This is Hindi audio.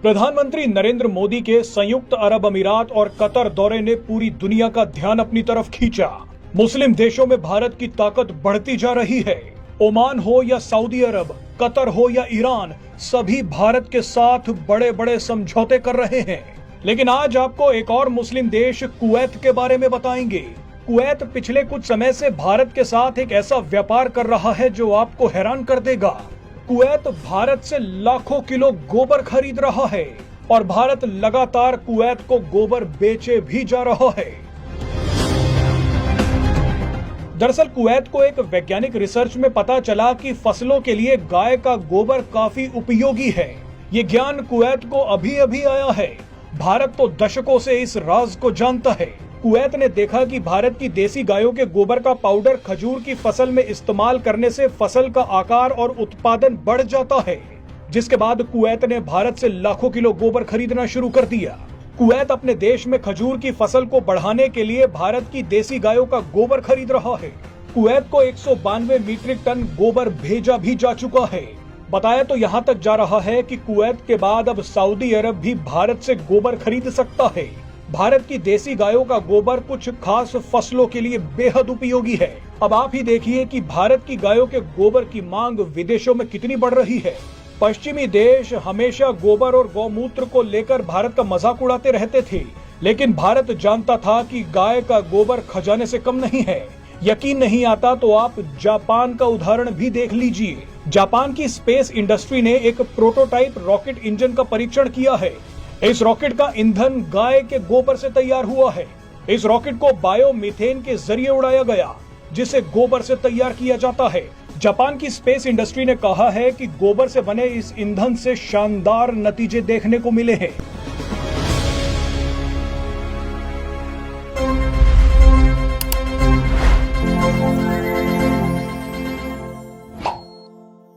प्रधानमंत्री नरेंद्र मोदी के संयुक्त अरब अमीरात और कतर दौरे ने पूरी दुनिया का ध्यान अपनी तरफ खींचा। मुस्लिम देशों में भारत की ताकत बढ़ती जा रही है। ओमान हो या सऊदी अरब, कतर हो या ईरान, सभी भारत के साथ बड़े बड़े समझौते कर रहे हैं। लेकिन आज आपको एक और मुस्लिम देश कुवैत के बारे में बताएंगे। कुवैत पिछले कुछ समय से भारत के साथ एक ऐसा व्यापार कर रहा है जो आपको हैरान कर देगा। कुवैत भारत से लाखों किलो गोबर खरीद रहा है और भारत लगातार कुवैत को गोबर बेचे भी जा रहा है। दरअसल कुवैत को एक वैज्ञानिक रिसर्च में पता चला कि फसलों के लिए गाय का गोबर काफी उपयोगी है। ये ज्ञान कुवैत को अभी अभी आया है। भारत तो दशकों से इस राज को जानता है। कुवैत ने देखा कि भारत की देसी गायों के गोबर का पाउडर खजूर की फसल में इस्तेमाल करने से फसल का आकार और उत्पादन बढ़ जाता है, जिसके बाद कुवैत ने भारत से लाखों किलो गोबर खरीदना शुरू कर दिया। कुवैत अपने देश में खजूर की फसल को बढ़ाने के लिए भारत की देसी गायों का गोबर खरीद रहा है। कुवैत को 192 मीट्रिक टन गोबर भेजा भी जा चुका है। बताया तो यहाँ तक जा रहा है कि कुवैत के बाद अब सऊदी अरब भी भारत से गोबर खरीद सकता है। भारत की देसी गायों का गोबर कुछ खास फसलों के लिए बेहद उपयोगी है। अब आप ही देखिए कि भारत की गायों के गोबर की मांग विदेशों में कितनी बढ़ रही है। पश्चिमी देश हमेशा गोबर और गौमूत्र को लेकर भारत का मजाक उड़ाते रहते थे, लेकिन भारत जानता था कि गाय का गोबर खजाने से कम नहीं है। यकीन नहीं आता तो आप जापान का उदाहरण भी देख लीजिए। जापान की स्पेस इंडस्ट्री ने एक प्रोटोटाइप रॉकेट इंजन का परीक्षण किया है। इस रॉकेट का ईंधन गाय के गोबर से तैयार हुआ है। इस रॉकेट को बायोमीथेन के जरिए उड़ाया गया, जिसे गोबर से तैयार किया जाता है। जापान की स्पेस इंडस्ट्री ने कहा है कि गोबर से बने इस ईंधन से शानदार नतीजे देखने को मिले हैं।